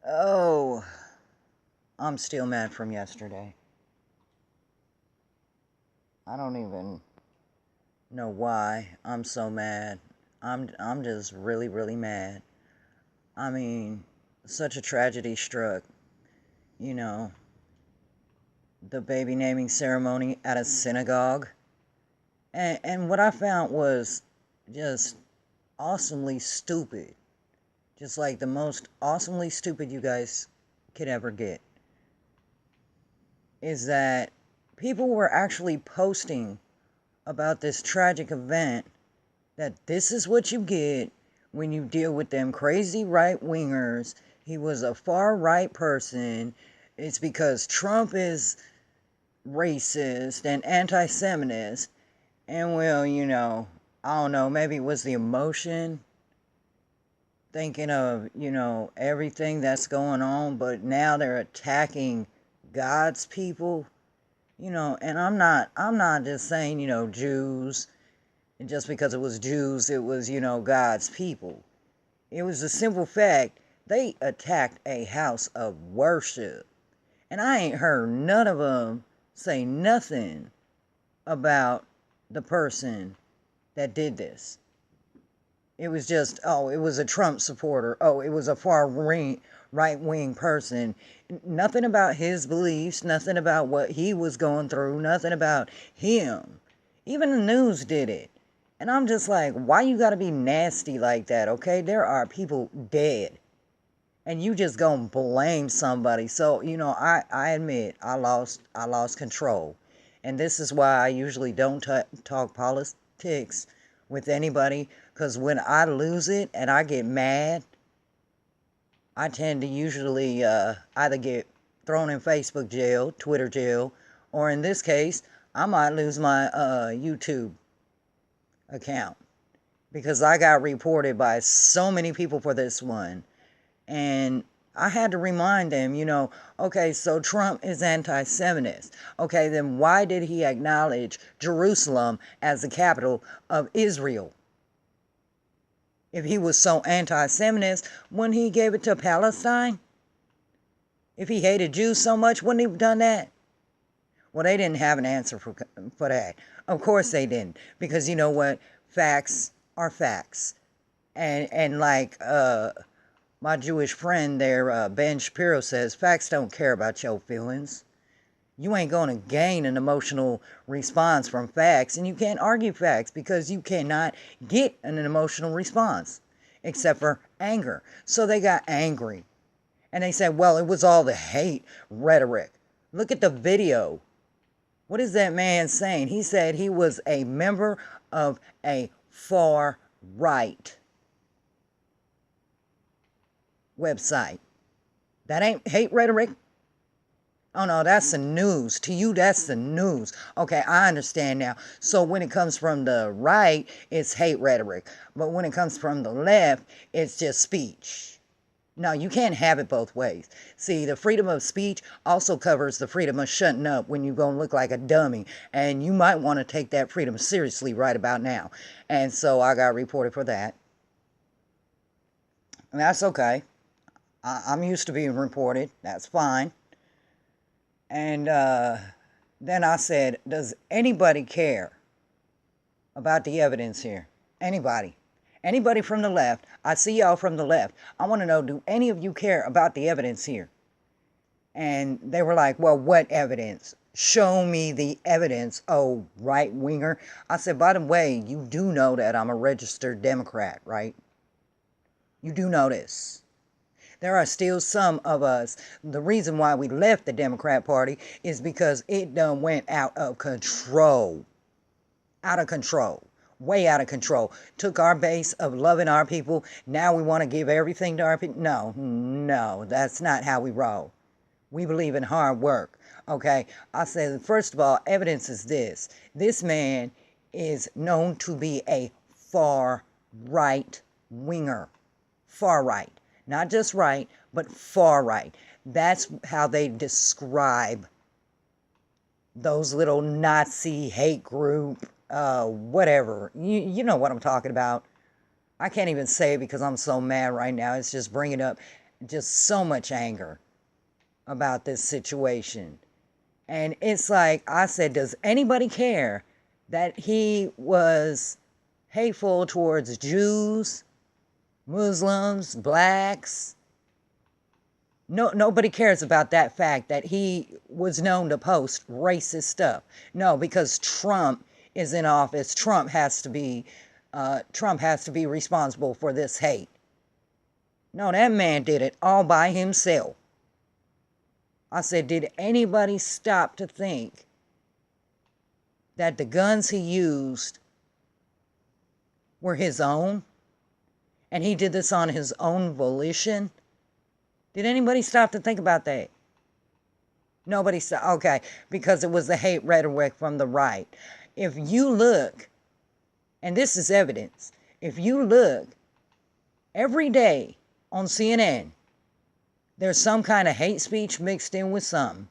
Oh, I'm still mad from yesterday. I don't even know why I'm so mad. I'm just really mad. I mean, such a tragedy struck, you know, the baby naming ceremony at a synagogue. And what I found was just awesomely stupid. Just like the most awesomely stupid you guys could ever get. Is that people were actually posting about this tragic event, that this is what you get when you deal with them crazy right wingers. He was a far right person. It's because Trump is racist and anti Semitist. And well, I don't know, maybe it was the emotion, thinking of, everything that's going on, but now they're attacking God's people. And I'm not just saying, Jews, and just because it was Jews, it was, God's people. It was a simple fact. They attacked a house of worship. And I ain't heard none of them say nothing about the person that did this. It was just, oh, it was a Trump supporter. Oh, it was a far right wing person. Nothing about his beliefs, nothing about what he was going through, nothing about him. Even the news did it. And I'm just like, why you gotta be nasty like that, okay? There are people dead. And you just gonna blame somebody. So, I admit I lost control. And this is why I usually don't talk politics with anybody, because when I lose it and I get mad, I tend to usually either get thrown in Facebook jail, Twitter jail, or in this case, I might lose my YouTube account, because I got reported by so many people for this one. And I had to remind them, okay, so Trump is anti-Semitist. Okay, then why did he acknowledge Jerusalem as the capital of Israel? If he was so anti-Semitist, wouldn't he give it to Palestine? If he hated Jews so much, wouldn't he have done that? Well, they didn't have an answer for that. Of course they didn't, because you know what? Facts are facts. And like my Jewish friend there, Ben Shapiro, says, facts don't care about your feelings. You ain't going to gain an emotional response from facts, and you can't argue facts because you cannot get an emotional response except for anger. So they got angry, and they said, well, it was all the hate rhetoric. Look at the video. What is that man saying? He said he was a member of a far right website. That ain't hate rhetoric. Oh no, that's the news. To you, that's the news. Okay, I understand now. So when it comes from the right, it's hate rhetoric. But when it comes from the left, it's just speech. No, you can't have it both ways. See, the freedom of speech also covers the freedom of shutting up when you're going to look like a dummy. And you might want to take that freedom seriously right about now. And so I got reported for that. And that's okay. I'm used to being reported. That's fine. And then I said, does anybody care about the evidence here? Anybody? Anybody from the left? I see y'all from the left. I want to know, do any of you care about the evidence here? And they were like, well, what evidence? Show me the evidence, oh right winger. I said, by the way, you do know that I'm a registered Democrat, right? You do know this. There are still some of us. The reason why we left the Democrat Party is because it done went out of control. Out of control. Way out of control. Took our base of loving our people. Now we want to give everything to our people. No, that's not how we roll. We believe in hard work. Okay, I said, first of all, evidence is this. This man is known to be a far right winger. Far right. Not just right, but far right. That's how they describe those little Nazi hate group, whatever. You know what I'm talking about. I can't even say it because I'm so mad right now. It's just bringing up. just so much anger about this situation. And it's like I said, does anybody care that he was hateful towards Jews, Muslims, blacks? No, nobody cares about that fact that he was known to post racist stuff. No, because Trump is in office. Trump has to be responsible for this hate. No, that man did it all by himself. I said, did anybody stop to think that the guns he used were his own? And he did this on his own volition? Did anybody stop to think about that? Nobody stopped. Okay, because it was the hate rhetoric from the right. If you look, and this is evidence, if you look every day on CNN, there's some kind of hate speech mixed in with some.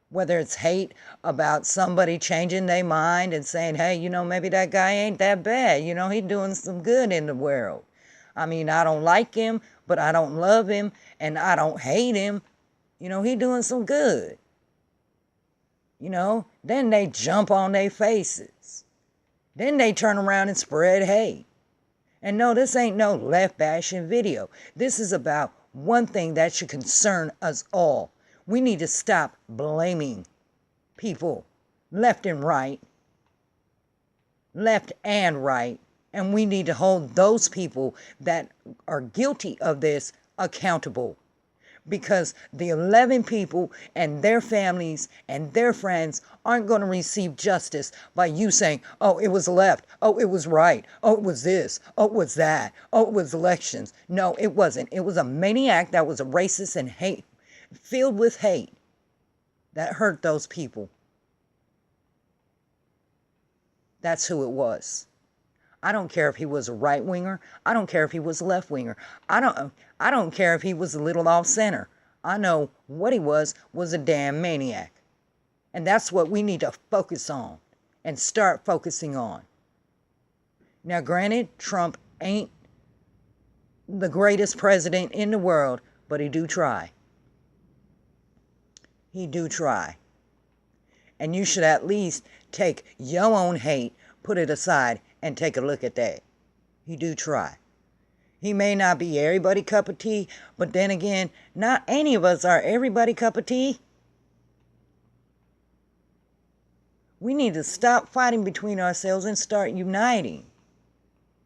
Whether it's hate about somebody changing their mind and saying, hey, maybe that guy ain't that bad. He's doing some good in the world. I mean, I don't like him, but I don't love him, and I don't hate him. He's doing some good. Then they jump on their faces. Then they turn around and spread hate. And no, this ain't no left bashing video. This is about one thing that should concern us all. We need to stop blaming people left and right, and we need to hold those people that are guilty of this accountable. Because the 11 people and their families and their friends aren't going to receive justice by you saying, oh, it was left, oh, it was right, oh, it was this, oh, it was that, oh, it was elections. No, it wasn't. It was a maniac that was a racist and hate, filled with hate, that hurt those people. That's who it was. I don't care if he was a right winger. I don't care if he was a left winger. I don't care if he was a little off center. I know what he was a damn maniac. And that's what we need to focus on and start focusing on. Now, granted, Trump ain't the greatest president in the world, but he do try. He do try. And you should at least take your own hate, put it aside, and take a look at that. He do try. He may not be everybody cup of tea, but then again, not any of us are everybody cup of tea. We need to stop fighting between ourselves and start uniting.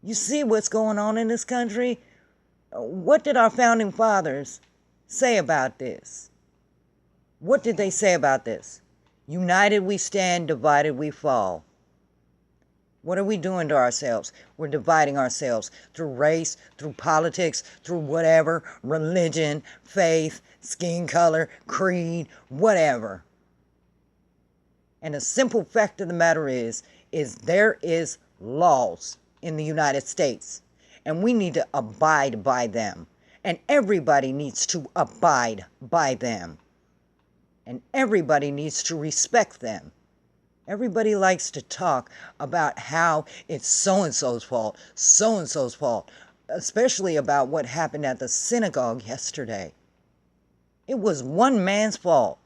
You see what's going on in this country? What did our founding fathers say about this? What did they say about this? United we stand, divided we fall. What are we doing to ourselves? We're dividing ourselves through race, through politics, through whatever, religion, faith, skin color, creed, whatever. And the simple fact of the matter is there is laws in the United States, and we need to abide by them. And everybody needs to abide by them. And everybody needs to respect them. Everybody likes to talk about how it's so-and-so's fault, especially about what happened at the synagogue yesterday. It was one man's fault.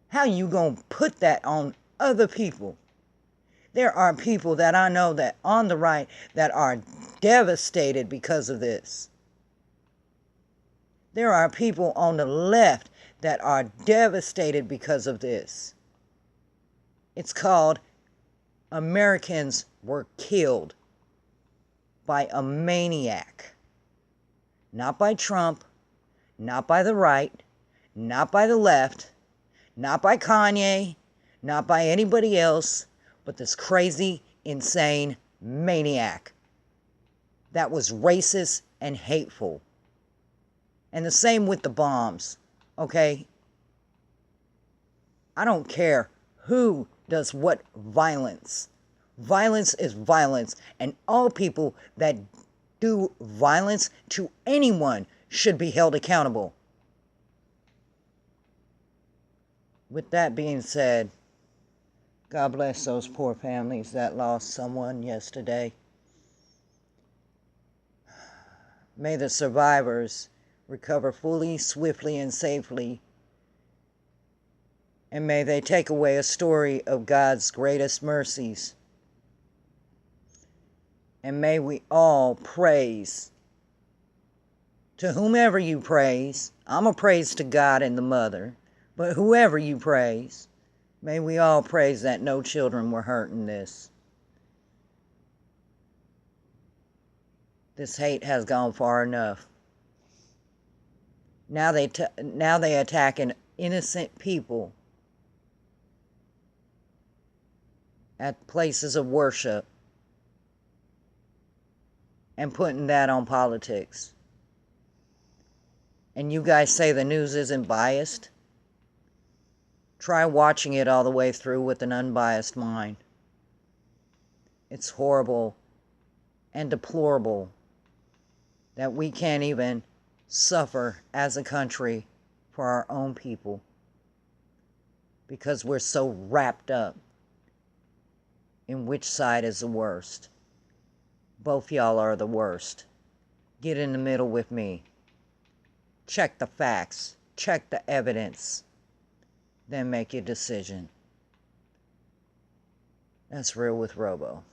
How you gonna put that on other people? There are people that I know that on the right that are devastated because of this. There are people on the left that are devastated because of this. It's called Americans were killed by a maniac. Not by Trump, not by the right, not by the left, not by Kanye, not by anybody else, but this crazy, insane maniac that was racist and hateful. And the same with the bombs, okay? I don't care who does what violence. Violence is violence, and all people that do violence to anyone should be held accountable. With that being said, God bless those poor families that lost someone yesterday. May the survivors recover fully, swiftly, and safely. And may they take away a story of God's greatest mercies. And may we all praise, to whomever you praise. I'm a praise to God and the mother. But whoever you praise, may we all praise that no children were hurt in this. This hate has gone far enough. Now they attack innocent people at places of worship and putting that on politics. And you guys say the news isn't biased? Try watching it all the way through with an unbiased mind. It's horrible and deplorable that we can't even suffer as a country for our own people because we're so wrapped up in which side is the worst. Both y'all are the worst. Get in the middle with me. Check the facts. Check the evidence. Then make your decision. That's Real with Robo.